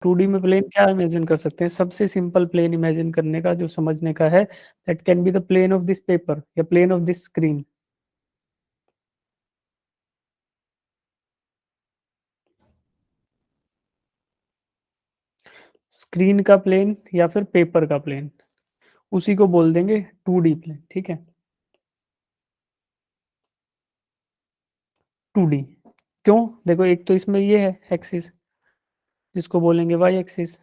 2D में plane क्या imagine कर सकते हैं? सबसे सिंपल प्लेन इमेजिन करने का जो समझने का है, that can be the plane of this paper या plane of this screen. Screen का प्लेन या फिर पेपर का प्लेन, उसी को बोल देंगे 2D प्लेन, ठीक है। 2D क्यों? देखो एक तो इसमें ये है एक्सिस, जिसको बोलेंगे वाई एक्सिस,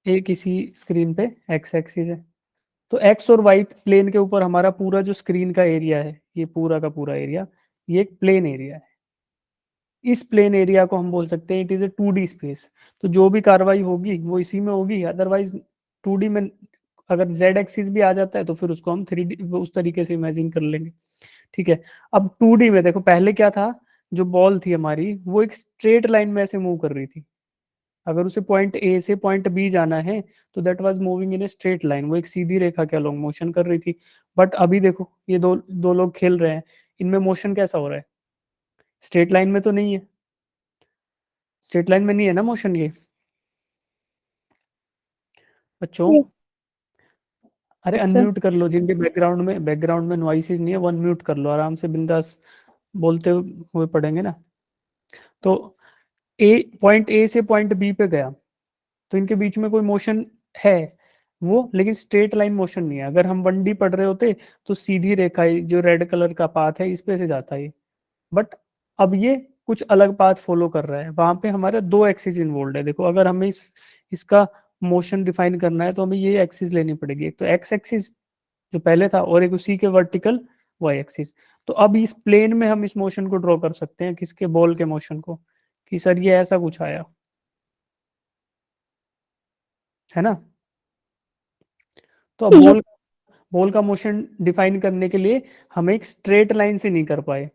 एक इसी स्क्रीन पे एक्स एक्सिस है। तो एक्स और वाई प्लेन के ऊपर हमारा पूरा जो स्क्रीन का एरिया है, ये पूरा का पूरा एरिया, ये एक प्लेन एरिया है। इस प्लेन एरिया को हम बोल सकते हैं it is a 2D space. तो जो भी कार्रवाई होगी वो इसी में होगी, अदरवाइज 2D में अगर जेड एक्सिस भी आ जाता है तो फिर उसको हम 3D उस तरीके से इमेजिन कर लेंगे, ठीक है। अब 2D में देखो पहले क्या था, जो बॉल थी हमारी वो एक स्ट्रेट लाइन में ऐसे मूव कर रही थी। अगर उसे पॉइंट ए से पॉइंट बी जाना है तो that was moving in a straight line, वो एक सीधी रेखा के अलॉन्ग मोशन कर रही थी। बट अभी देखो ये दो दो लोग खेल रहे हैं, इनमें मोशन कैसा हो रहा है? स्ट्रेट लाइन में तो नहीं है, स्ट्रेट लाइन में नहीं है ना मोशन ये बच्चों। Yes, अरे sir. अनम्यूट कर लो, जिनके बैकग्राउंड में नॉइसेज नहीं है वो अनम्यूट कर लो, आराम से बिंदास बोलते हुए पढ़ेंगे ना। तो ए, पॉइंट ए से पॉइंट बी पे गया, तो इनके बीच में कोई मोशन है वो, लेकिन स्ट्रेट लाइन मोशन नहीं है। अगर हम 1D पढ़ रहे होते तो सीधी रेखा जो रेड कलर का पाथ है इस पे से जाता है, बट अब ये कुछ अलग पाथ फॉलो कर रहा है। वहां पे हमारे दो एक्सिस इन्वॉल्व है। देखो अगर हमें इसका मोशन डिफाइन करना है तो हमें ये एक्सिस लेनी पड़ेगी, एक तो एक्स एक्सिस जो पहले था और एक उसी के वर्टिकल वाई एक्सिस। तो अब इस प्लेन में हम इस मोशन को ड्रॉ कर सकते हैं, किसके? बॉल के मोशन को, कि सर ये ऐसा कुछ आया है ना। तो अब Yes, बॉल का मोशन डिफाइन करने के लिए हम एक स्ट्रेट लाइन से नहीं कर पाए,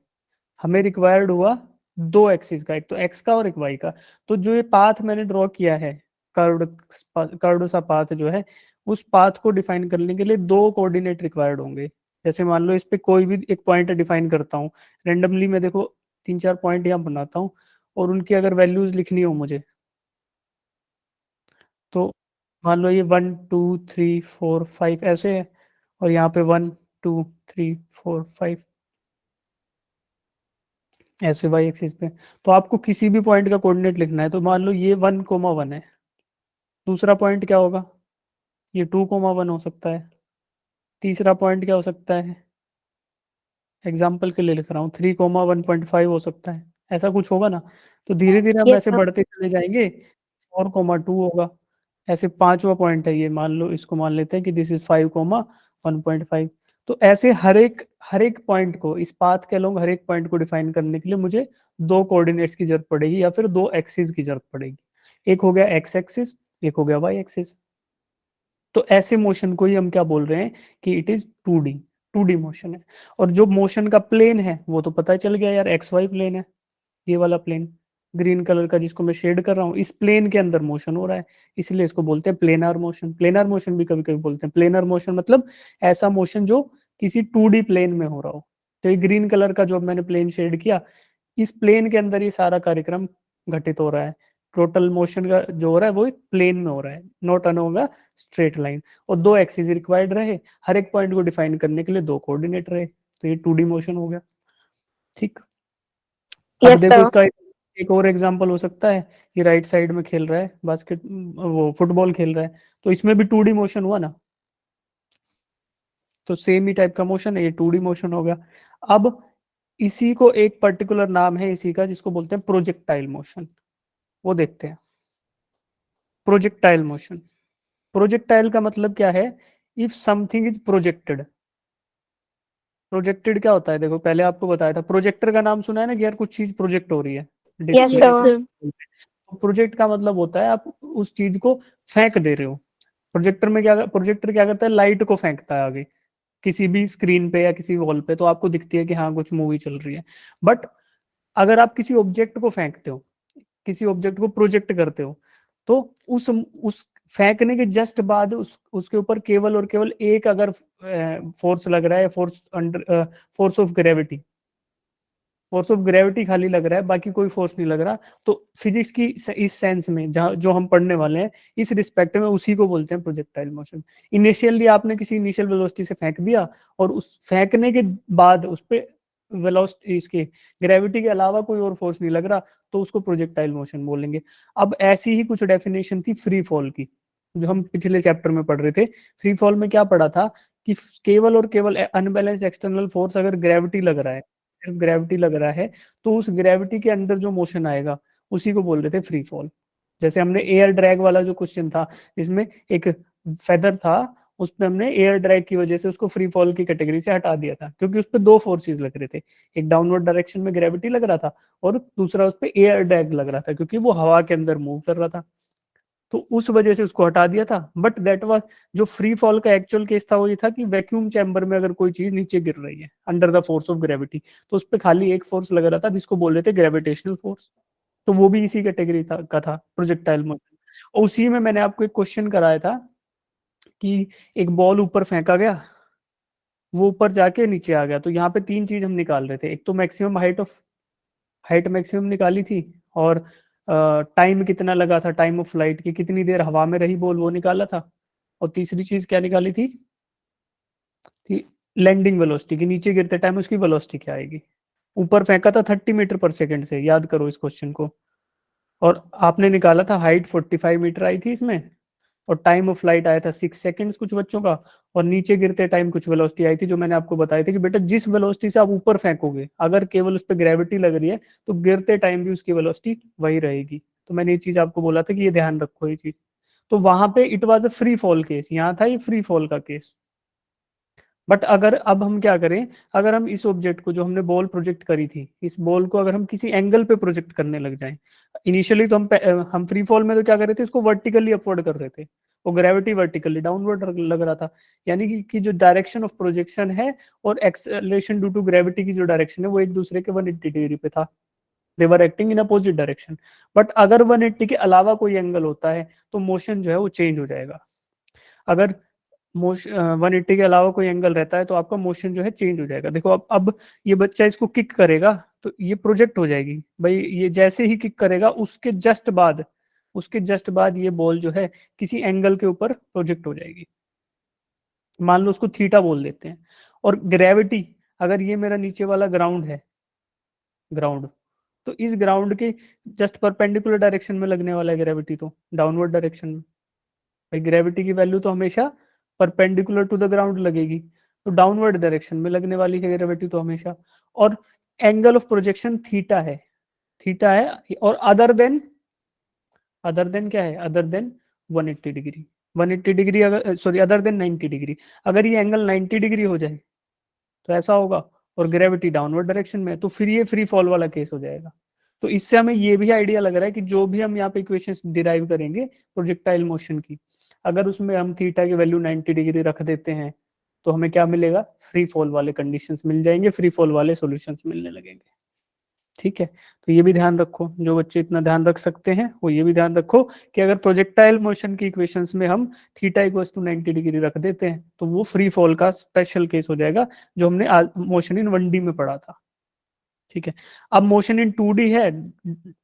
हमें रिक्वायर्ड हुआ दो एक्सिस का, एक तो एक्स का और एक वाई का। तो जो ये पाथ मैंने ड्रॉ किया है, कर्व्ड सा पाथ जो है, उस पाथ को डिफाइन करने के लिए दो कोऑर्डिनेट रिक्वायर्ड होंगे। जैसे मान लो इस पे कोई भी एक पॉइंट डिफाइन करता हूँ रेंडमली, मैं देखो 3-4 पॉइंट यहाँ बनाता हूँ और उनकी अगर वैल्यूज लिखनी हो मुझे, तो मान लो ये 1 2 3 4 5 ऐसे है, और यहाँ पे 1 2 3 4 5 ऐसे वाई एक्सिस पे। तो आपको किसी भी पॉइंट का कोऑर्डिनेट लिखना है, तो मान लो ये 1,1 है, दूसरा पॉइंट क्या होगा? ये 2,1 हो सकता है, तीसरा पॉइंट क्या हो सकता है? एग्जाम्पल के लिए लिख रहा हूँ, 3,1.5 हो सकता है, ऐसा कुछ होगा ना। तो धीरे धीरे हम yes, ऐसे sir. बढ़ते चले जाएंगे, 4,2 होगा। ऐसे पांचवा पॉइंट है ये, मान लो इसको मान लेते हैं कि दिस इज 5,1.5। तो ऐसे हर एक पॉइंट को, इस पाथ के अलोंग हर एक पॉइंट को डिफाइन करने के लिए मुझे दो कोऑर्डिनेट्स की जरूरत पड़ेगी या फिर दो एक्सिस की जरूरत पड़ेगी। एक हो गया एक्स एक्सिस, एक हो गया वाई एक्सिस। तो ऐसे मोशन को ही हम क्या बोल रहे हैं कि it is 2D, 2D motion है। और जो मोशन का प्लेन है वो तो पता चल गया यार, एक्स वाई प्लेन है, ये वाला प्लेन ग्रीन कलर का जिसको मैं शेड कर रहा हूँ, इस प्लेन के अंदर मोशन हो रहा है, इसलिए इसको बोलते हैं प्लेनर मोशन। प्लेनर मोशन भी कभी कभी बोलते हैं। प्लेनर मोशन मतलब ऐसा मोशन जो किसी 2D प्लेन में हो रहा हो। तो ये ग्रीन कलर का जो मैंने प्लेन शेड किया, इस प्लेन के अंदर ये सारा कार्यक्रम घटित हो रहा है। टोटल मोशन का जो हो रहा है वो एक प्लेन में हो रहा है, नॉट अन होगा स्ट्रेट लाइन। और दो एक्सिस रिक्वायर्ड रहे, हर एक पॉइंट को डिफाइन करने के लिए दो कोऑर्डिनेट रहे, तो ये 2D मोशन हो गया, ठीक। अब Yes, देखो sir. इसका एक और एग्जांपल हो सकता है कि राइट साइड में खेल रहा है बास्केट, वो फुटबॉल खेल रहा है, तो इसमें भी 2D मोशन हुआ ना। तो सेम ही टाइप का मोशन है, ये 2D मोशन हो गया। अब इसी को एक पर्टिकुलर नाम है इसी का, जिसको बोलते हैं प्रोजेक्टाइल मोशन। वो देखते हैं, प्रोजेक्टाइल मोशन। प्रोजेक्टाइल का मतलब क्या है? If something is projected. Projected क्या होता है? देखो पहले आपको बताया था, प्रोजेक्टर का नाम सुना है ना, कि यार कुछ चीज प्रोजेक्ट हो रही है Yes, display. sir. Yes. Project का मतलब होता है आप उस चीज को फेंक दे रहे हो। प्रोजेक्टर क्या करता है? लाइट को फेंकता है आगे किसी भी स्क्रीन पे या किसी वॉल पे, तो आपको दिखती है कि हाँ कुछ मूवी चल रही है। बट अगर आप किसी ऑब्जेक्ट को फेंकते हो, किसी ऑब्जेक्ट को प्रोजेक्ट करते हो, तो उस फेंकने के जस्ट बाद उसके ऊपर केवल और केवल एक अगर फोर्स लग रहा है, force under force of gravity, force of gravity खाली लग रहा है, बाकी कोई फोर्स नहीं लग रहा। तो फिजिक्स की इस सेंस में जहाँ जो हम पढ़ने वाले हैं, इस रिस्पेक्ट में उसी को बोलते हैं प्रोजेक्टाइल मोशन। इनिशियली आपने किसी इनिशियल वेलोसिटी से फेंक दिया, और उस फेंकने के बाद उस पे वेलोसिटी, इसके ग्रेविटी के अलावा कोई और फोर्स नहीं लग रहा, तो उसको प्रोजेक्टाइल मोशन बोलेंगे। अब ऐसी ही कुछ डेफिनेशन थी फ्री फॉल की, जो हम पिछले चैप्टर में पढ़ रहे थे। फ्री फॉल में क्या पढ़ा था कि केवल और केवल अनबैलेंस एक्सटर्नल फोर्स अगर ग्रेविटी लग रहा है, सिर्फ ग्रेविटी लग रहा है, तो उस ग्रेविटी के अंदर जो मोशन आएगा उसी को बोल रहे थे फ्री फॉल। जैसे हमने एयर ड्रैग वाला जो क्वेश्चन था, जिसमें एक फेदर था, उसमें हमने एयर ड्रैग की वजह से उसको फ्री फॉल की कैटेगरी से हटा दिया था, क्योंकि उस पर दो फोर्सेस लग रहे थे। एक डाउनवर्ड डायरेक्शन में ग्रेविटी लग रहा था, और दूसरा उस पर एयर ड्रैग लग रहा था, क्योंकि वो हवा के अंदर मूव कर रहा था। तो उस वजह से उसको हटा दिया था। बट दैट वाज, जो फ्री फॉल का एक्चुअल केस था वो ये था कि वैक्यूम चैम्बर में अगर कोई चीज नीचे गिर रही है under the force of gravity, तो उस पर खाली एक फोर्स लग रहा था, जिसको बोल रहे थे ग्रेविटेशनल फोर्स। तो वो भी इसी कैटेगरी का था, प्रोजेक्टाइल मोशन। और उसी में मैंने आपको एक क्वेश्चन कराया था कि एक बॉल ऊपर फेंका गया, वो ऊपर जाके नीचे आ गया। तो यहाँ पे तीन चीज हम निकाल रहे थे, एक तो मैक्सिमम हाइट मैक्सिमम निकाली थी, और टाइम कितना लगा था, टाइम ऑफ फ्लाइट की कितनी देर हवा में रही बॉल, वो निकाला था। और तीसरी चीज क्या निकाली थी लैंडिंग वेलोसिटी, की नीचे गिरते टाइम उसकी वेलोसिटी क्या आएगी। ऊपर फेंका था 30 मीटर पर सेकंड से, याद करो इस क्वेश्चन को। और आपने निकाला था हाइट 45 मीटर आई थी इसमें, और टाइम ऑफ फ्लाइट आया था 6 सेकेंड्स कुछ बच्चों का, और नीचे गिरते टाइम कुछ वेलोसिटी आई थी, जो मैंने आपको बताई थी कि बेटा जिस वेलोसिटी से आप ऊपर फेंकोगे, अगर केवल उस पर ग्रेविटी लग रही है, तो गिरते टाइम भी उसकी वेलोसिटी वही रहेगी। तो मैंने ये चीज आपको बोला था कि ये ध्यान रखो ये चीज। तो वहां पे it was a free fall case, यहाँ था ये फ्री फॉल का केस। बट अगर अब हम क्या करें, अगर हम इस ऑब्जेक्ट को, जो हमने बॉल प्रोजेक्ट करी थी, इस बॉल को अगर हम किसी एंगल पे प्रोजेक्ट करने लग जाएं। इनिशियली तो हम फ्री फॉल में तो क्या कर रहे थे, इसको वर्टिकली अपवर्ड कर रहे थे, वो ग्रेविटी वर्टिकली डाउनवर्ड लग रहा था। यानी कि जो डायरेक्शन ऑफ प्रोजेक्शन है और एक्सेलरेशन ड्यू टू ग्रेविटी की जो डायरेक्शन है, वो एक दूसरे के 180 डिग्री पे था। They were acting in opposite direction. But अगर 180 के अलावा कोई एंगल होता है, तो मोशन जो है वो चेंज हो जाएगा। अगर मोशन 180 के अलावा कोई एंगल रहता है, तो आपका मोशन जो है चेंज हो जाएगा। देखो अब ये बच्चा इसको किक करेगा, तो ये प्रोजेक्ट हो जाएगी भाई। ये जैसे ही किक करेगा, उसके जस्ट बाद ये बॉल जो है किसी एंगल के ऊपर प्रोजेक्ट हो जाएगी। मान लो उसको थीटा बोल देते हैं। और ग्रेविटी, अगर ये मेरा नीचे वाला ग्राउंड है, ग्राउंड, तो इस ग्राउंड के जस्ट परपेंडिकुलर डायरेक्शन में लगने वाला है ग्रेविटी, तो डाउनवर्ड डायरेक्शन में। भाई ग्रेविटी की वैल्यू तो हमेशा परपेंडिकुलर टू द ग्राउंड लगेगी, तो डाउनवर्ड डायरेक्शन में लगने वाली है ग्रेविटी तो हमेशा। और एंगल ऑफ प्रोजेक्शन थीटा है, और अदर देन क्या है, अदर देन 180 डिग्री। 180 डिग्री, अगर सॉरी अदर देन 90 डिग्री, अगर ये एंगल 90 डिग्री हो जाए तो ऐसा होगा, और ग्रेविटी डाउनवर्ड डायरेक्शन में, तो फिर ये फ्री फॉल वाला केस हो जाएगा। तो इससे हमें ये भी आइडिया लग रहा है कि जो भी हम यहाँ पे इक्वेशंस डिराइव करेंगे प्रोजेक्टाइल मोशन की, अगर उसमें हम थीटा की वैल्यू 90 डिग्री रख देते हैं, तो हमें क्या मिलेगा, फ्री फॉल वाले कंडीशंस मिल जाएंगे, फ्री फॉल वाले सॉल्यूशंस मिलने लगेंगे। ठीक है, तो ये भी ध्यान रखो, जो बच्चे इतना ध्यान रख सकते हैं वो ये भी ध्यान रखो कि अगर प्रोजेक्टाइल मोशन की इक्वेशंस में हम थीटा इक्वल्स टू 90 डिग्री रख देते हैं, तो वो फ्री फॉल का स्पेशल केस हो जाएगा, जो हमने मोशन इन 1D में पढ़ा था। ठीक है, अब मोशन इन 2D है,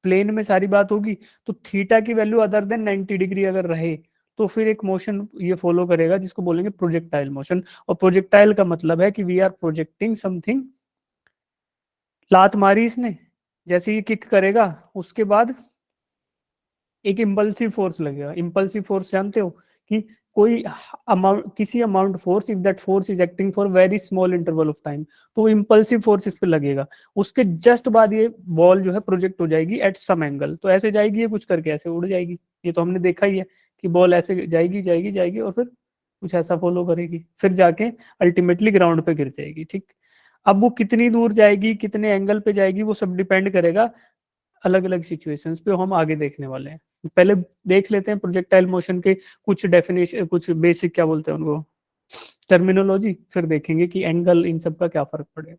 प्लेन में सारी बात होगी, तो थीटा की वैल्यू अदर देन 90 डिग्री अगर रहे, तो फिर एक मोशन ये फॉलो करेगा, जिसको बोलेंगे प्रोजेक्टाइल मोशन। और प्रोजेक्टाइल का मतलब है कि वी आर प्रोजेक्टिंग समथिंग। लात मारी इसने, जैसे ये किक करेगा, उसके बाद एक इम्पल्सिव फोर्स लगेगा। इम्पल्सिव फोर्स जानते हो कि कोई अमाउंट, किसी amount force, if that force is acting for very small interval of time, तो वो इम्पल्सिव फोर्स इस पे लगेगा। उसके जस्ट बाद ये बॉल जो है प्रोजेक्ट हो जाएगी एट सम एंगल, तो ऐसे जाएगी ये कुछ करके ऐसे उड़ जाएगी। ये तो हमने देखा ही है कि बॉल ऐसे जाएगी जाएगी जाएगी, और फिर कुछ ऐसा फॉलो करेगी, फिर जाके अल्टीमेटली ग्राउंड पे गिर जाएगी। ठीक, अब वो कितनी दूर जाएगी, कितने एंगल पे जाएगी, वो सब डिपेंड करेगा अलग अलग सिचुएशंस पे, हम आगे देखने वाले हैं। पहले देख लेते हैं प्रोजेक्टाइल मोशन के कुछ डेफिनेशन, कुछ बेसिक क्या बोलते हैं उनको, टर्मिनोलॉजी, फिर देखेंगे कि एंगल इन सब का क्या फर्क पड़ेगा।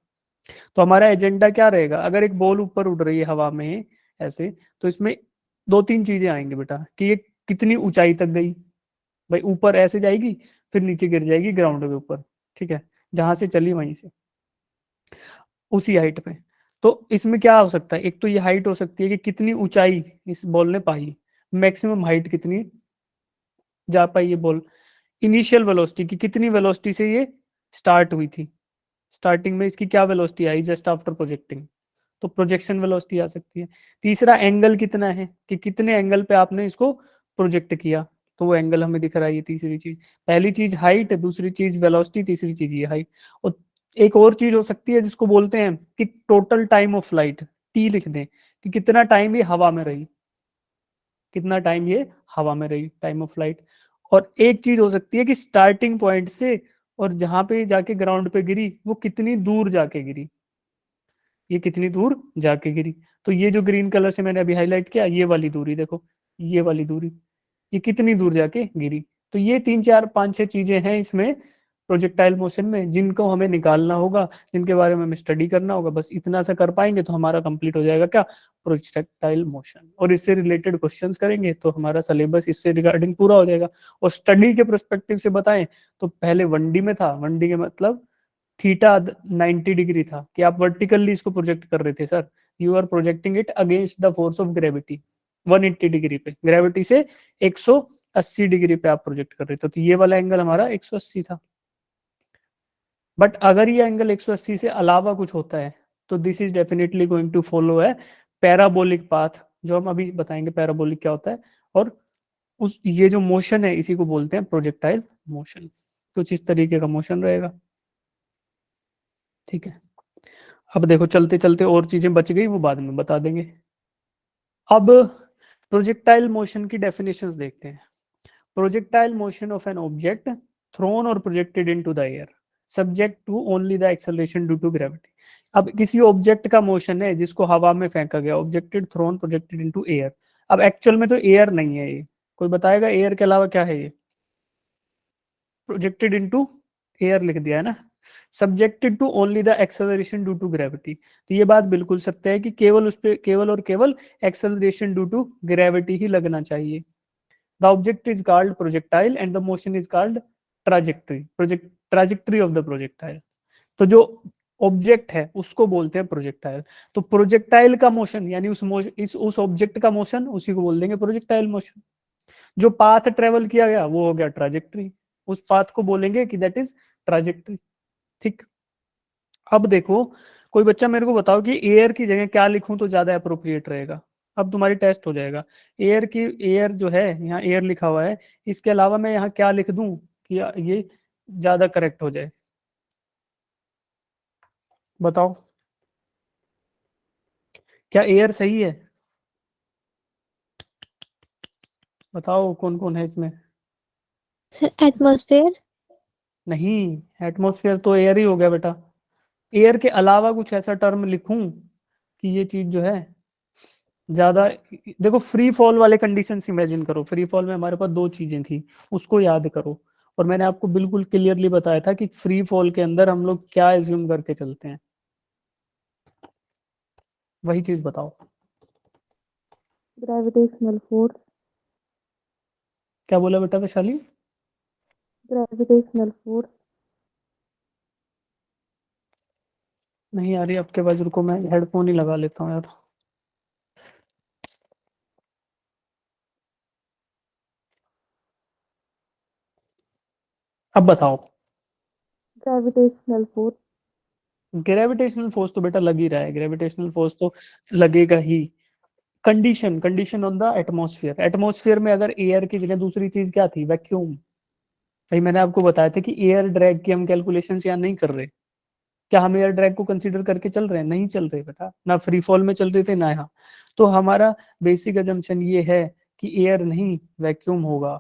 तो हमारा एजेंडा क्या रहेगा, अगर एक बॉल ऊपर उड़ रही है हवा में ऐसे, तो इसमें दो तीन चीजें आएंगी बेटा, कि ये कितनी ऊंचाई तक गई। भाई ऊपर ऐसे जाएगी, फिर नीचे गिर जाएगी ग्राउंड के ऊपर। ठीक है, जहां से चली वहीं से, उसी हाइट पे। तो इसमें क्या हो सकता है, एक तो ये हाइट हो सकती है कि कितनी ऊंचाई इस बॉल ने पाई, मैक्सिमम हाइट कितनी जा पाई ये बॉल, इनिशियल वेलोसिटी की कितनी वेलोसिटी से ये स्टार्ट हुई थी, स्टार्टिंग में इसकी क्या velocity I just after projecting, तो प्रोजेक्शन वेलोसिटी आ सकती है। तीसरा एंगल कितना है, कि कितने एंगल पे आपने इसको प्रोजेक्ट किया, तो वो एंगल हमें दिख रहा है, ये तीसरी चीज। पहली चीज हाइट, दूसरी चीज वेलोसिटी, तीसरी चीज ये हाइट। और एक और चीज हो सकती है जिसको बोलते हैं कि total time of flight, T लिख दें, कि कितना टाइम ये हवा में रही, कितना टाइम ये हवा में रही, टाइम ऑफ फ्लाइट। और एक चीज हो सकती है कि स्टार्टिंग पॉइंट से और जहां पे जाके ग्राउंड पे गिरी वो कितनी दूर जाके गिरी, ये कितनी दूर जाके गिरी। तो ये जो ग्रीन कलर से मैंने अभी हाईलाइट किया, ये वाली दूरी देखो, ये वाली दूरी, ये कितनी दूर जाके गिरी। तो ये 3 4 5 6 चीजें हैं इसमें प्रोजेक्टाइल मोशन में, जिनको हमें निकालना होगा, जिनके बारे में हमें स्टडी करना होगा। बस इतना सा कर पाएंगे तो हमारा कंप्लीट हो जाएगा क्या, प्रोजेक्टाइल मोशन। और इससे रिलेटेड क्वेश्चंस करेंगे तो हमारा सिलेबस इससे रिगार्डिंग पूरा हो जाएगा। और स्टडी के प्रोस्पेक्टिव से बताएं तो पहले 1D में था, 1D के मतलब थीटा 90 डिग्री था, कि आप वर्टिकली इसको प्रोजेक्ट कर रहे थे sir, you are projecting it against the force of gravity 180 degree पे, ग्रेविटी से 180 डिग्री पे आप प्रोजेक्ट कर रहे थे, तो ये वाला एंगल हमारा 180 था। बट अगर ये एंगल 180 से अलावा कुछ होता है तो this is definitely going to follow है पैराबोलिक पाथ, जो हम अभी बताएंगे पैराबोलिक क्या होता है। और उस ये जो मोशन है इसी को बोलते हैं प्रोजेक्टाइल मोशन। कुछ इस तरीके का मोशन रहेगा, ठीक है। अब देखो चलते चलते और चीजें बच गई, वो बाद में बता देंगे। अब प्रोजेक्टाइल मोशन की डेफिनेशंस देखते हैं। Projectile motion of an object thrown और projected into the air subject to only the acceleration due to gravity. अब किसी ऑब्जेक्ट का मोशन है जिसको हवा में फेंका गया, objected thrown projected into air. अब एक्चुअल में तो एयर नहीं है ये, कोई बताएगा एयर के अलावा क्या है ये, प्रोजेक्टेड इनटू एयर लिख दिया है ना, subjected to only the acceleration due to gravity. तो ये बात बिल्कुल सत्य है कि केवल उस पे केवल और केवल एक्सेलरेशन ड्यू टू ग्रेविटी ही लगना चाहिए। The object is called projectile and the motion is called trajectory, trajectory of the projectile. तो जो ऑब्जेक्ट है उसको बोलते हैं प्रोजेक्टाइल। तो प्रोजेक्टाइल का मोशन यानी उस ऑब्जेक्ट का मोशन, उसी को बोल देंगे प्रोजेक्टाइल मोशन। जो पाथ ट्रेवल किया गया वो हो गया ट्राजेक्टरी, उस पाथ को बोलेंगे कि दैट इज ट्राजेक्टरी, ठीक। अब देखो, कोई बच्चा मेरे को बताओ कि एयर की जगह क्या लिखूं तो ज्यादा अप्रोप्रिएट रहेगा। अब तुम्हारी टेस्ट हो जाएगा, एयर की, एयर जो है यहाँ एयर लिखा हुआ है, इसके अलावा मैं यहाँ क्या लिख दूं कि ये ज्यादा करेक्ट हो जाए, बताओ क्या एयर सही है, बताओ कौन कौन है इसमें। Sir atmosphere. नहीं, एटमॉस्फेयर तो एयर ही हो गया बेटा। एयर के अलावा कुछ ऐसा टर्म लिखूं कि ये चीज जो है ज्यादा, देखो फ्री फॉल वाले कंडीशंस इमेजिन करो, फ्री फॉल में हमारे पास दो चीजें थी, उसको याद करो। और मैंने आपको बिल्कुल क्लियरली बताया था कि फ्री फॉल के अंदर हम लोग क्या एज्यूम करके चलते हैं, वही चीज बताओ। Gravitational force. क्या बोला बेटा वैशाली। Gravitational force. नहीं आ रही आपके पास, रुको मैं हेडफोन ही लगा लेता हूँ यार। अब बताओ। Gravitational force. ग्रेविटेशनल फोर्स तो बेटा लग ही रहा है, ग्रेविटेशनल फोर्स तो लगेगा ही। Condition, condition on the atmosphere, atmosphere में अगर एयर की जगह दूसरी चीज क्या थी, वैक्यूम। भाई मैंने आपको बताया था कि एयर ड्रैग की हम कैलकुलेशन यहाँ नहीं कर रहे, क्या हम एयर ड्रैग को कंसीडर करके चल रहे हैं, नहीं चल रहे बेटा, ना फ्री फॉल में चल रहे थे ना यहाँ। तो हमारा बेसिक अजम्पशन ये है कि एयर नहीं वैक्यूम होगा।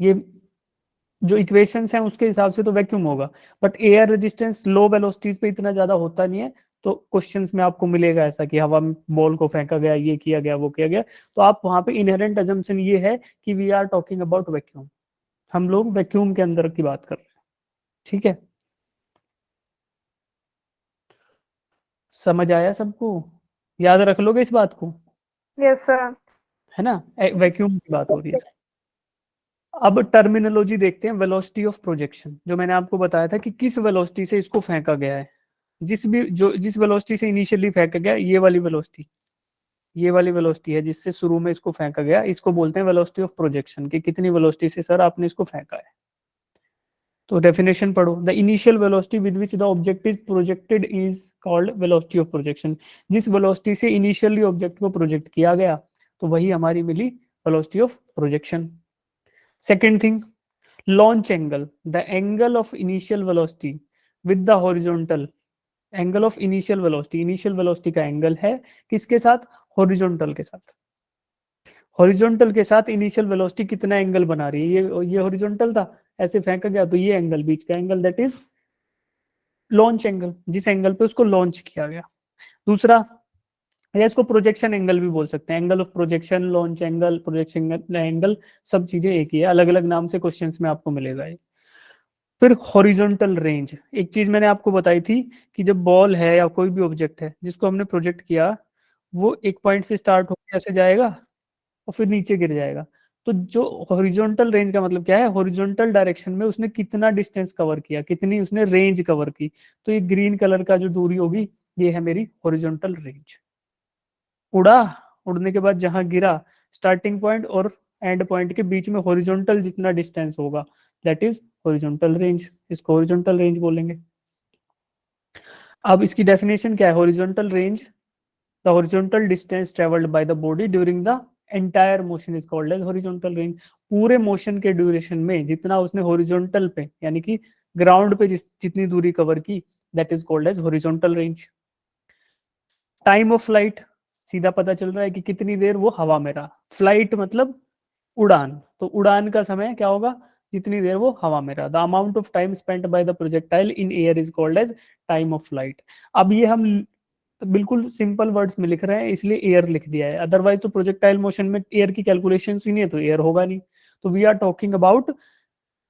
ये जो इक्वेशंस हैं उसके हिसाब से तो वैक्यूम होगा, but air resistance low velocities पे इतना ज्यादा होता नहीं है। तो क्वेश्चंस में आपको मिलेगा ऐसा कि हवा में बॉल को फेंका गया, ये किया गया, वो किया गया, तो आप वहां पे इनहेरेंट अजम्पशन ये है कि we are talking about vacuum, हम लोग वैक्यूम के अंदर की बात कर रहे हैं, ठीक है। समझ आया सबको, याद रख लोगे इस बात को, यस सर। है ना, वैक्यूम की बात हो रही है। अब टर्मिनोलॉजी देखते हैं, वेलोसिटी ऑफ प्रोजेक्शन, जो मैंने आपको बताया था कि किस वेलोसिटी से इसको फेंका गया है। जिस वेलोसिटी से इनिशियली फेंका गया, ये वाली वेलोसिटी है जिससे शुरू में इसको फेंका गया, इसको बोलते हैं वेलोसिटी ऑफ प्रोजेक्शन, कि कितनी वेलोसिटी से सर आपने इसको फेंका है। तो डेफिनेशन पढ़ो, the initial velocity with which the object is projected is called velocity of projection. जिस वेलोसिटी से इनिशियली ऑब्जेक्ट को प्रोजेक्ट किया गया तो वही हमारी मिली velocity of projection. Second thing, launch angle, the angle of initial velocity with the horizontal, angle of initial velocity, initial velocity का एंगल है किसके साथ, हॉरिजॉन्टल के साथ। हॉरिजॉन्टल के साथ इनिशियल वेलोसिटी कितना एंगल बना रही है, ये हॉरिजॉन्टल था, ऐसे फेंका गया तो ये एंगल, बीच का angle, that is launch angle, जिस एंगल पे उसको लॉन्च किया गया। दूसरा, या इसको प्रोजेक्शन एंगल भी बोल सकते हैं, angle of projection, launch angle, projection angle, सब चीजें एक ही है, अलग अलग नाम से क्वेश्चंस में आपको मिलेगा ये। फिर हॉरिजॉन्टल रेंज, एक चीज मैंने आपको बताई थी कि जब बॉल है या कोई भी ऑब्जेक्ट है जिसको हमने प्रोजेक्ट किया, वो एक पॉइंट से स्टार्ट होकर ऐसे जाएगा और फिर नीचे गिर जाएगा। तो जो हॉरिजॉन्टल रेंज का मतलब क्या है, हॉरिजॉन्टल डायरेक्शन में उसने कितना डिस्टेंस कवर किया, कितनी उसने रेंज कवर की। तो ये ग्रीन कलर का जो दूरी होगी, ये है मेरी हॉरिजॉन्टल रेंज। उड़ा, उड़ने के बाद जहां गिरा, स्टार्टिंग पॉइंट और एंड पॉइंट के बीच में हॉरिजॉन्टल जितना डिस्टेंस होगा, दैट इज हॉरिजॉन्टल रेंज, इसको हॉरिजॉन्टल रेंज बोलेंगे। अब इसकी डेफिनेशन क्या है, horizontal range, the horizontal distance travelled by the body during the entire motion is called as horizontal range. पूरे मोशन के ड्यूरेशन में जितना उसने हॉरिजॉन्टल पे यानी कि ग्राउंड पे जितनी दूरी कवर की, that is called as horizontal range. Time of flight, सीधा पता चल रहा है कि कितनी देर वो हवा में रहा, फ्लाइट मतलब उड़ान, तो उड़ान का समय क्या होगा, जितनी देर वो हवा में रहा। The amount of time spent by the projectile in air is called as time of flight. अब ये हम बिल्कुल सिंपल वर्ड्स में लिख रहे हैं इसलिए एयर लिख दिया है, अदरवाइज तो प्रोजेक्टाइल मोशन में एयर की कैलकुलेशन ही नहीं है तो एयर होगा नहीं। तो वी आर टॉकिंग अबाउट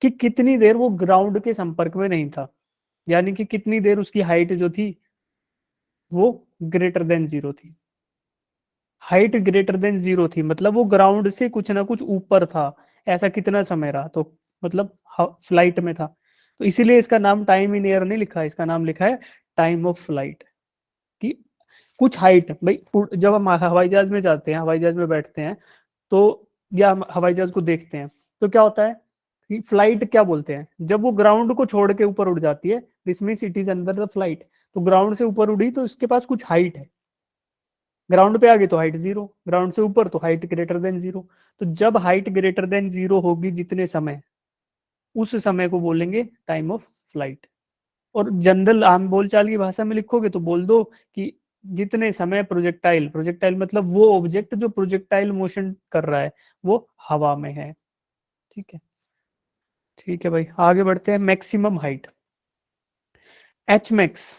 कि कितनी देर वो ग्राउंड के संपर्क में नहीं था, यानी कि कितनी देर उसकी हाइट जो थी वो ग्रेटर देन जीरो थी। हाइट ग्रेटर देन जीरो थी मतलब वो ग्राउंड से कुछ ना कुछ ऊपर था, ऐसा कितना समय रहा, तो मतलब फ्लाइट में था। तो इसीलिए इसका नाम टाइम इन एयर नहीं लिखा है, इसका नाम लिखा है टाइम ऑफ फ्लाइट। कि कुछ हाइट, भाई जब हम हवाई जहाज में जाते हैं, हवाई जहाज में बैठते हैं तो, या हम हवाई जहाज को देखते हैं तो क्या होता है कि फ्लाइट क्या बोलते हैं, जब वो ग्राउंड को छोड़ के ऊपर उड़ जाती है, this means it is under the flight. तो ग्राउंड से ऊपर उड़ी तो इसके पास कुछ हाइट है, ग्राउंड पे आ गई तो हाइट जीरो, ग्राउंड से ऊपर तो हाइट ग्रेटर देन जीरो। तो जब हाइट ग्रेटर देन जीरो होगी जितने समय, उस समय को बोलेंगे टाइम ऑफ फ्लाइट। और जनरल आम बोलचाल की भाषा में लिखोगे तो बोल दो कि जितने समय प्रोजेक्टाइल, प्रोजेक्टाइल मतलब वो ऑब्जेक्ट जो प्रोजेक्टाइल मोशन कर रहा है वो हवा में है। ठीक है, ठीक है भाई, आगे बढ़ते हैं। Maximum height, H max,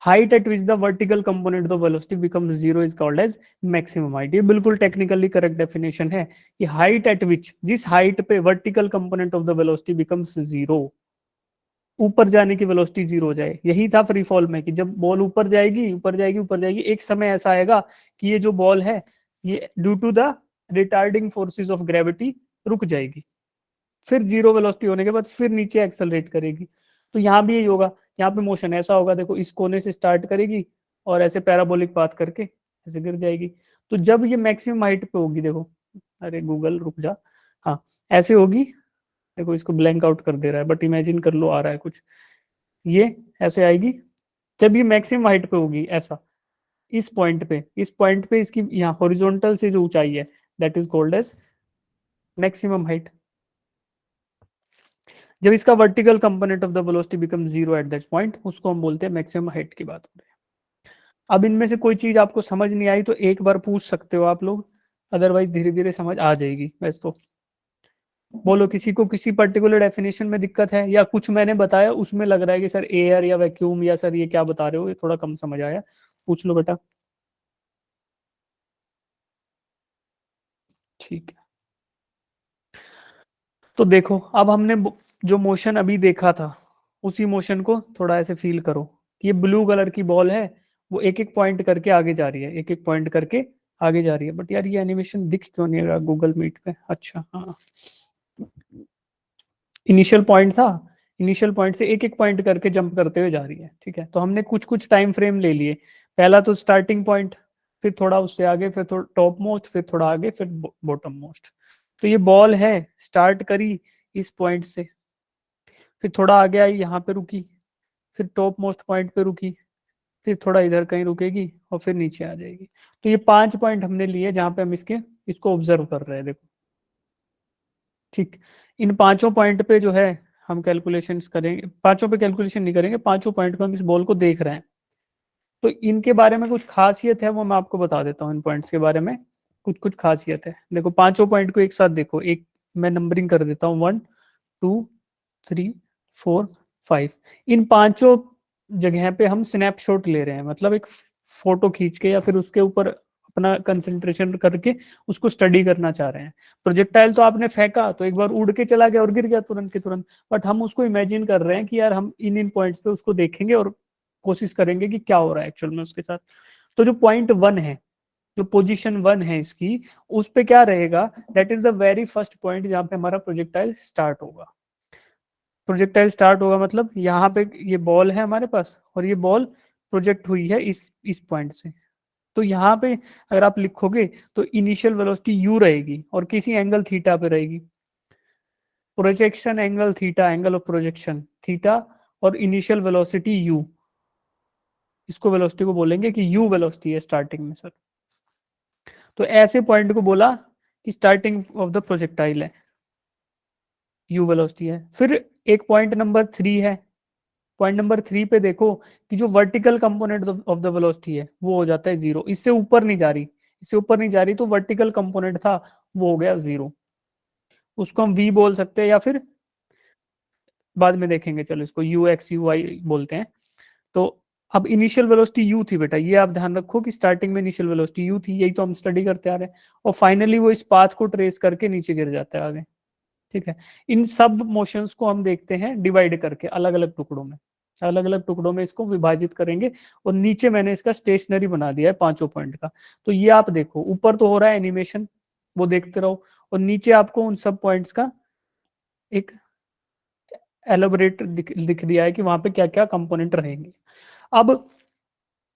height at which the vertical component of velocity becomes zero is called as maximum height. ये बिल्कुल टेक्निकली करेक्ट डेफिनेशन है कि हाइट एट विच, जिस हाइट पे vertical component of the velocity becomes zero, ऊपर जाने की velocity zero हो जाए। यही था फ्री फॉल में कि जब बॉल ऊपर जाएगी ऊपर जाएगी ऊपर जाएगी, एक समय ऐसा आएगा कि ये जो बॉल है ये due to the retarding forces of gravity रुक जाएगी, फिर जीरो वेलोसिटी होने के बाद फिर नीचे एक्सेलरेट करेगी। तो यहाँ भी यही होगा, यहाँ पे मोशन ऐसा होगा, देखो इस कोने से स्टार्ट करेगी और ऐसे पैराबोलिक पाथ करके ऐसे गिर जाएगी। तो जब ये मैक्सिमम हाइट पे होगी, देखो, अरे गूगल रुक जा, हाँ ऐसे होगी, देखो इसको ब्लैंक आउट कर दे रहा है बट इमेजिन कर लो आ रहा है कुछ, ये ऐसे आएगी जब ये मैक्सिमम हाइट पे होगी ऐसा, इस पॉइंट पे इसकी यहाँ हॉरिजॉन्टल से जो ऊंचाई है that is called as maximum height. जब इसका vertical component of the velocity become zero at that point, उसको हम बोलते हैं मैक्सिमम हाइट की बात हो रही है। अब इनमें से कोई चीज आपको समझ नहीं आई तो एक बार पूछ सकते हो आप लोग, अदरवाइज धीरे धीरे समझ आ जाएगी। वैसे तो बोलो किसी को किसी पर्टिकुलर डेफिनेशन में दिक्कत है, या कुछ मैंने बताया उसमें लग रहा है कि सर एयर या वैक्यूम या सर ये क्या बता रहे हो, ये थोड़ा कम समझ आया, पूछ लो बेटा। ठीक है, तो देखो अब हमने जो मोशन अभी देखा था उसी मोशन को थोड़ा ऐसे फील करो कि ये ब्लू कलर की बॉल है, वो एक एक पॉइंट करके आगे जा रही है, एक एक पॉइंट करके आगे जा रही है। बट यार ये एनिमेशन दिख क्यों नहीं रहा गूगल मीट पे, अच्छा हाँ, इनिशियल पॉइंट था, इनिशियल पॉइंट से एक एक पॉइंट करके जंप करते हुए जा रही है, ठीक है। तो हमने कुछ कुछ टाइम फ्रेम ले लिए, पहला तो स्टार्टिंग पॉइंट, फिर थोड़ा उससे आगे, फिर थोड़ा टॉप मोस्ट, फिर थोड़ा आगे, फिर बॉटम मोस्ट। तो ये बॉल है, स्टार्ट करी इस पॉइंट से, फिर थोड़ा आगे आई, यहाँ पे रुकी, फिर टॉप मोस्ट पॉइंट पे रुकी, फिर थोड़ा इधर कहीं रुकेगी और फिर नीचे आ जाएगी। तो ये 5 पॉइंट हमने लिए जहां पे हम इसको ऑब्जर्व कर रहे हैं, देखो, ठीक। इन पांचों पॉइंट पे जो है हम कैलकुलेशंस करेंगे, पांचों पे कैलकुलेशन नहीं करेंगे, पांचों पॉइंट पे हम इस बॉल को देख रहे हैं। तो इनके बारे में कुछ खासियत है, वो मैं आपको बता देता हूँ। इन पॉइंट्स के बारे में कुछ कुछ खासियत है। देखो पांचों पॉइंट को एक साथ देखो, एक मैं नंबरिंग कर देता हूँ, 1 2 3 4 5। इन पांचों जगह पे हम स्नैपशॉट ले रहे हैं, मतलब एक फोटो खींच के या फिर उसके ऊपर अपना कंसंट्रेशन करके उसको स्टडी करना चाह रहे हैं। प्रोजेक्टाइल तो आपने फेंका तो एक बार उड़ के चला गया और गिर गया तुरंत के तुरंत, बट हम उसको इमेजिन कर रहे हैं कि यार हम इन इन पॉइंट्स पे उसको देखेंगे और कोशिश करेंगे कि क्या हो रहा है एक्चुअल में उसके साथ। तो जो पॉइंट 1 है, जो पोजीशन 1 है इसकी, उस पे क्या रहेगा, that is the very first point जहां पे हमारा प्रोजेक्टाइल स्टार्ट होगा। प्रोजेक्टाइल स्टार्ट होगा मतलब यहाँ पे ये बॉल है हमारे पास, और ये बॉल प्रोजेक्ट हुई है इस पॉइंट से। तो यहाँ पे अगर आप लिखोगे तो इनिशियल वेलोसिटी यू रहेगी और किसी एंगल थीटा पे रहेगी। Projection angle theta, angle of projection theta, और इनिशियल वेलोसिटी यू, इसको वेलोसिटी को बोलेंगे कि यू वेलोसिटी है स्टार्टिंग में सर। तो ऐसे पॉइंट को बोला कि स्टार्टिंग ऑफ द प्रोजेक्टाइल है, यू वेलोसिटी है। फिर एक पॉइंट नंबर 3 है। पॉइंट नंबर 3 पे देखो कि जो vertical component of the velocity है वो हो जाता है 0, इससे ऊपर नहीं जा रही, इससे ऊपर नहीं जा रही, तो वर्टिकल कंपोनेंट था वो हो गया 0। उसको हम v बोल सकते हैं या फिर बाद में देखेंगे, चलो इसको यू एक्स यू वाई बोलते हैं। तो अब इनिशियल वेलोसिटी यू थी बेटा, ये आप ध्यान रखो कि स्टार्टिंग में इनिशियल वेलोसिटी यू थी, यही तो हम स्टडी करते आ रहे हैं। और फाइनली वो इस पाथ को ट्रेस करके नीचे गिर जाता है आगे, ठीक है। इन सब मोशंस को हम देखते हैं डिवाइड करके अलग अलग टुकड़ों में, अलग अलग टुकड़ों में इसको विभाजित करेंगे। और नीचे मैंने इसका स्टेशनरी बना दिया है पांचों पॉइंट का। तो ये आप देखो, ऊपर तो हो रहा है एनिमेशन, वो देखते रहो, और नीचे आपको उन सब पॉइंट्स का एक एलोबरेट दिख दिया है कि वहां पे क्या क्या कंपोनेंट रहेंगे। अब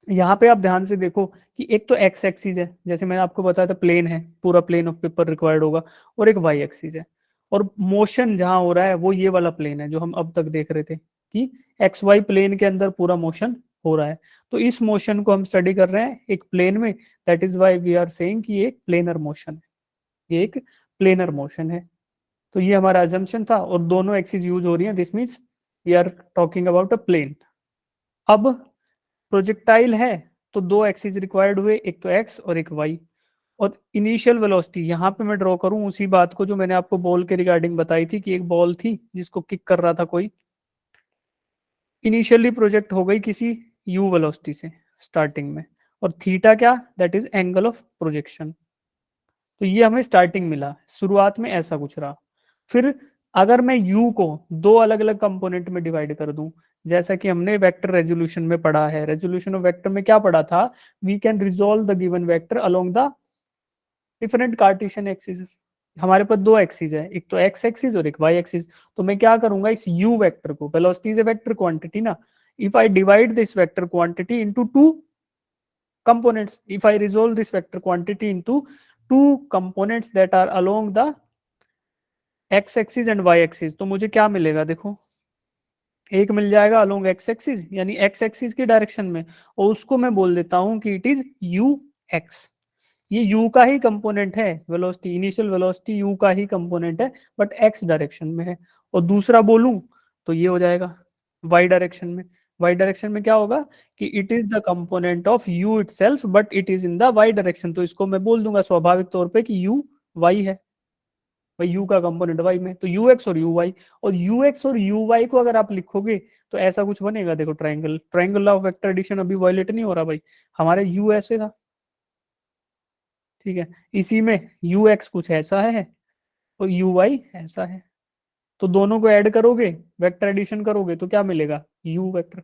यहाँ पे आप ध्यान से देखो कि एक तो एक्स एक्सिस है, जैसे मैंने आपको बताया था प्लेन है, पूरा प्लेन ऑफ पेपर रिक्वायर्ड होगा, और एक वाई एक्सिस है। और मोशन जहां हो रहा है वो ये वाला प्लेन है जो हम अब तक देख रहे थे कि एक्स वाई प्लेन के अंदर पूरा मोशन हो रहा है। तो इस मोशन को हम स्टडी कर रहे हैं एक प्लेन में, that is why we are saying कि ये एक प्लेनर मोशन है, ये एक प्लेनर मोशन है। तो ये हमारा अजम्पशन था, और दोनों एक्सिस यूज हो रही है, this means we are talking about a plane. अब प्रोजेक्टाइल है तो दो एक्सिस रिक्वायर्ड हुए, एक तो एक्स और एक वाई। और इनिशियल वेलोसिटी यहाँ पे मैं ड्रॉ करूं उसी बात को जो मैंने आपको बॉल के रिगार्डिंग बताई थी कि एक बॉल थी जिसको किक कर रहा था कोई, इनिशियली प्रोजेक्ट हो गई किसी यू वेलोसिटी से स्टार्टिंग में, और थीटा क्या, that is angle of projection. तो ये हमें स्टार्टिंग मिला, शुरुआत में ऐसा कुछ रहा। फिर अगर मैं u को दो अलग अलग कंपोनेंट में डिवाइड कर दूं, जैसा कि हमने वेक्टर रेजोल्यूशन में पढ़ा है, रेजोल्यूशन ऑफ वेक्टर में क्या पढ़ा था, we can resolve the given vector along the different Cartesian axis. हमारे पास दो एक्सिस है, एक तो एक्स एक्सिस और एक वाई एक्सिस। तो मैं क्या करूंगा, इस u वेक्टर को, velocity is a vector quantity ना, if I divide this vector quantity into two components, if I resolve this vector quantity into two components that are along the x axis and y axis, तो मुझे क्या मिलेगा, देखो एक मिल जाएगा along x axis यानी x axis की direction में, और उसको मैं बोल देता हूं कि इट इज यू एक्स। ये u का ही कंपोनेंट है, वेलोसिटी, इनिशियल वेलोसिटी u का ही कंपोनेंट है, बट x डायरेक्शन में है। और दूसरा बोलूं तो ये हो जाएगा y डायरेक्शन में। y डायरेक्शन में क्या होगा कि it is the component of u itself but it is in the y direction. तो इसको मैं बोल दूंगा स्वाभाविक तौर पे कि u y है, भाई u का कंपोनेंट y में, तो ux और uy। और ux और uy को अगर आप लिखोगे तो ऐसा कुछ बनेगा, देखो triangle, triangle of vector addition अभी वायलेट नहीं हो रहा भाई, हमारे u ऐसे था, ठीक है। इसी में ux कुछ ऐसा है और uy ऐसा है, तो दोनों को ऐड करोगे, वेक्टर एडिशन करोगे तो क्या मिलेगा, u वेक्टर।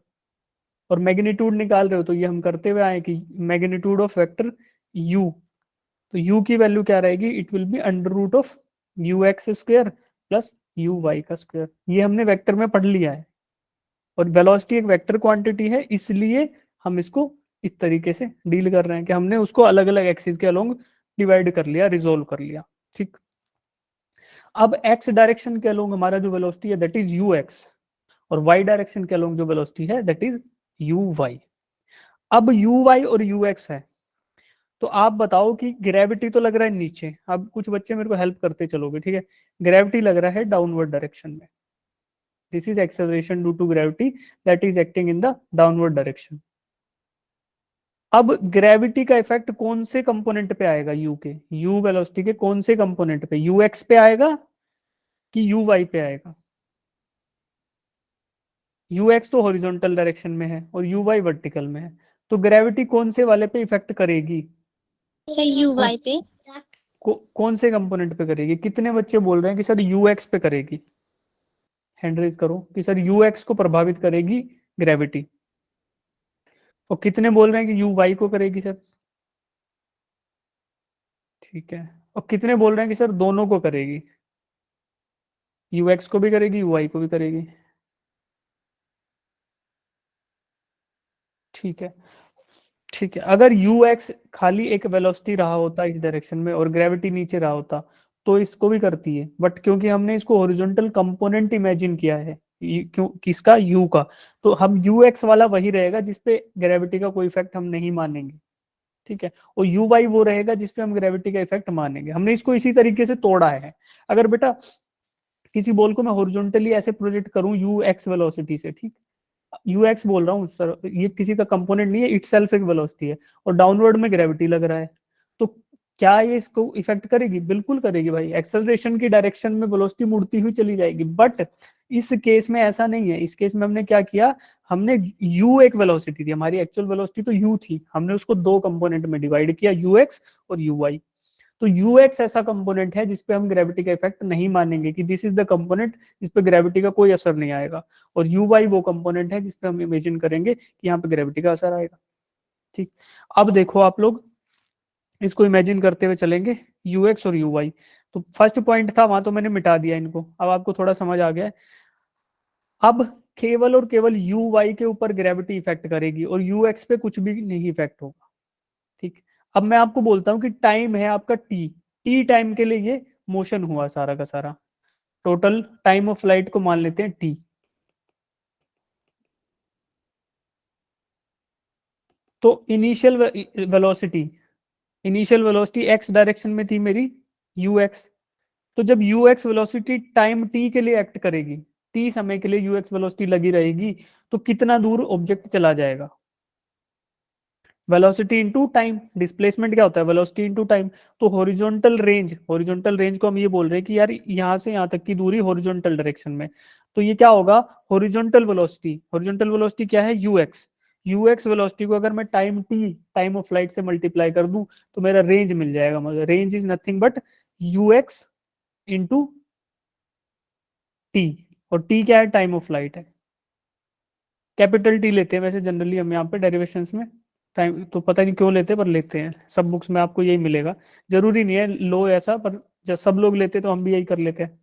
और मैग्नीट्यूड निकाल रहे हो तो ये हम करते हुए आए कि मैग्नीट्यूड ऑफ वेक्टर u, तो u की वैल्यू क्या रहेगी, it will be under root of U X square plus U Y का स्क्वायर, ये हमने वेक्टर में पढ़ लिया है। और वेलोसिटी एक वेक्टर क्वांटिटी है, इसलिए हम इसको इस तरीके से डील कर रहे हैं कि हमने उसको अलग अलग एक्सिस के अलोंग डिवाइड कर लिया, रिजोल्व कर लिया। ठीक, अब एक्स डायरेक्शन के अलोंग हमारा जो वेलोसिटी है दैट इज यू एक्स, और वाई डायरेक्शन के अलोंग जो वेलोसिटी है दैट इज यू वाई। अब यू वाई और यू एक्स है, तो आप बताओ कि ग्रेविटी तो लग रहा है नीचे, अब कुछ बच्चे मेरे को हेल्प करते चलोगे, ठीक है। ग्रेविटी लग रहा है डाउनवर्ड डायरेक्शन में, this is acceleration due to gravity that is acting in the downward direction. अब ग्रेविटी का इफेक्ट कौन से कंपोनेंट पे आएगा, यू के, यू वेलोसिटी के कौन से कंपोनेंट पे, यू एक्स पे आएगा कि यू वाई पे आएगा। यू एक्स तो हॉरिजॉन्टल डायरेक्शन में है और यू वाई वर्टिकल में है, तो ग्रेविटी कौन से वाले पे इफेक्ट करेगी, सर यू वाई पे। कौन से कंपोनेंट पे करेगी। कितने बच्चे बोल रहे हैं कि सर यू एक्स पे करेगी, हैंड रेज करो कि सर यू एक्स को प्रभावित करेगी ग्रेविटी। और कितने बोल रहे हैं कि यू वाई को करेगी सर, ठीक है। और कितने बोल रहे हैं कि सर दोनों को करेगी, यू एक्स को भी करेगी यू वाई को भी करेगी, ठीक है। ठीक है, अगर यू एक्स खाली एक वेलोसिटी रहा होता इस डायरेक्शन में और ग्रेविटी नीचे रहा होता तो इसको भी करती है, बट क्योंकि हमने इसको हॉरिजॉन्टल कंपोनेंट इमेजिन किया है, क्यों, किसका, यू का, तो हम यू एक्स वाला वही रहेगा जिसपे ग्रेविटी का कोई इफेक्ट हम नहीं मानेंगे, ठीक है। और यू वाई वो रहेगा जिसपे हम ग्रेविटी का इफेक्ट मानेंगे। हमने इसको इसी तरीके से तोड़ा है। अगर बेटा किसी बॉल को मैं हॉरिजॉन्टली ऐसे प्रोजेक्ट करूं यू एक्स वेलोसिटी से, ठीक, यू एक्स बोल रहा हूँ सर, ये किसी का कंपोनेंट नहीं है, इट सेल्फ एक वेलोसिटी है, और डाउनवर्ड में ग्रेविटी लग रहा है, तो क्या ये इसको इफेक्ट करेगी, बिल्कुल करेगी भाई। एक्सेलरेशन की डायरेक्शन में वेलोसिटी मुड़ती हुई चली जाएगी, बट इस केस में ऐसा नहीं है। इस केस में हमने क्या किया, हमने u एक वेलोसिटी थी, हमारी एक्चुअल वेलोसिटी तो u थी, हमने उसको दो कंपोनेंट में डिवाइड किया, यू एक्स और यू वाई। तो यू एक्स ऐसा कंपोनेंट है जिसपे हम ग्रेविटी का इफेक्ट नहीं मानेंगे कि दिस इज द कंपोनेंट जिसपे ग्रेविटी का कोई असर नहीं आएगा, और यू वाई वो कंपोनेंट है जिसपे हम इमेजिन करेंगे कि यहाँ पे ग्रेविटी का असर आएगा। ठीक, अब देखो आप लोग इसको इमेजिन करते हुए चलेंगे, यू एक्स और यू वाई। तो फर्स्ट पॉइंट था वहां तो मैंने मिटा दिया इनको, अब आपको थोड़ा समझ आ गया है। अब केवल और केवल यू वाई के ऊपर ग्रेविटी इफेक्ट करेगी और यू एक्स पे कुछ भी नहीं इफेक्ट होगा, ठीक। अब मैं आपको बोलता हूँ कि टाइम है आपका टी, टी टाइम के लिए ये मोशन हुआ सारा का सारा, टोटल टाइम ऑफ फ्लाइट को मान लेते हैं टी। तो इनिशियल वेलोसिटी एक्स डायरेक्शन में थी मेरी, यू एक्स। तो जब you x velocity time T के लिए एक्ट करेगी, टी समय के लिए यू एक्स वेलोसिटी लगी रहेगी, तो कितना दूर ऑब्जेक्ट चला जाएगा, वेलोसिटी इनटू टाइम। डिस्प्लेसमेंट क्या होता है, वेलोसिटी इनटू टाइम। तो हॉरिजॉन्टल रेंज को हम ये बोल रहे हैं कि यार यहाँ से यहाँ तक की दूरी हॉरिजॉन्टल डायरेक्शन में, तो ये क्या होगा, हॉरिजॉन्टल वेलोसिटी क्या है, you x. You x velocity को अगर मैं time T, time of flight से मल्टीप्लाई कर दूं तो मेरा रेंज मिल जाएगा मुझे। Range is nothing but you x into T, और टी क्या है, टाइम ऑफ फ्लाइट है। कैपिटल टी लेते हैं वैसे जनरली हम यहाँ पे डेरिवेशंस में, टाइम तो पता नहीं क्यों लेते हैं, पर लेते हैं, सब बुक्स में आपको यही मिलेगा। जरूरी नहीं है लो ऐसा, पर जब सब लोग लेते तो हम भी यही कर लेते हैं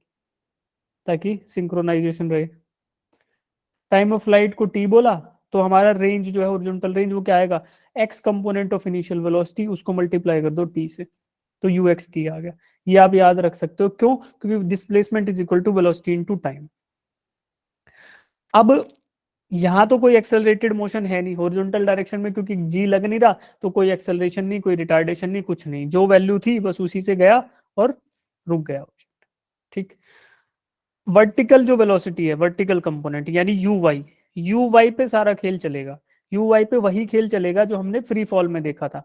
ताकि सिंक्रोनाइजेशन रहे। टाइम ऑफ फ्लाइट को टी बोला, तो हमारा रेंज जो है ओरिजेंटल रेंज वो क्या आएगा, x component of initial velocity, उसको मल्टीप्लाई कर दो टी से, तो यू एक्स टी आ गया। ये आप याद रख सकते हो, क्यों, क्योंकि displacement is equal to velocity into time. अब यहाँ तो कोई एक्सेलरेटेड मोशन है नहीं हॉरिजॉन्टल डायरेक्शन में, क्योंकि जी लग नहीं रहा, तो कोई एक्सेलरेशन नहीं, कोई रिटार्डेशन नहीं, कुछ नहीं, जो वैल्यू थी बस उसी से गया और रुक गया, ठीक। वर्टिकल जो वेलोसिटी है, वर्टिकल कंपोनेंट यानी यू वाई पे सारा खेल चलेगा। यू वाई पे वही खेल चलेगा जो हमने फ्री फॉल में देखा था,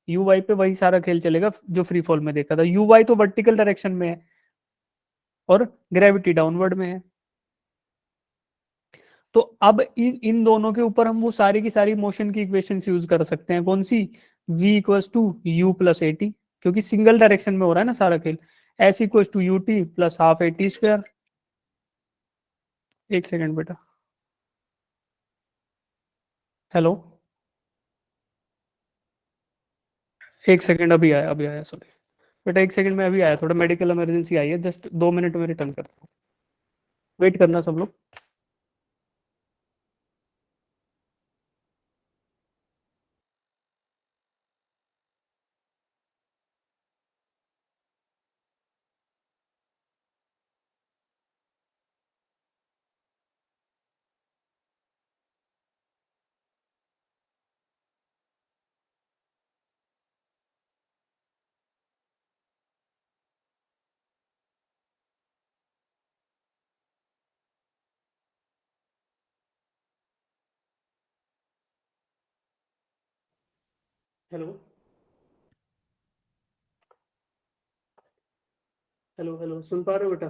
यू वाई पे वही सारा खेल चलेगा जो फ्री फॉल में देखा था। यू वाई तो वर्टिकल डायरेक्शन में है और ग्रेविटी डाउनवर्ड में है। तो अब इन दोनों के ऊपर हम वो सारी की सारी मोशन की इक्वेशन यूज कर सकते हैं, कौन सी, v equals to U plus A T, क्योंकि सिंगल डायरेक्शन में हो रहा है ना सारा खेल। S equals to U T plus half A T square. एक सेकंड बेटा, हेलो, एक सेकंड, अभी आया सॉरी बेटा, एक सेकंड में अभी आया, थोड़ा मेडिकल इमरजेंसी आई है, जस्ट 2 मिनट में रिटर्न करता हूँ। वेट करना सब लोग। हेलो हेलो हेलो, सुन पा रहे हो बेटा?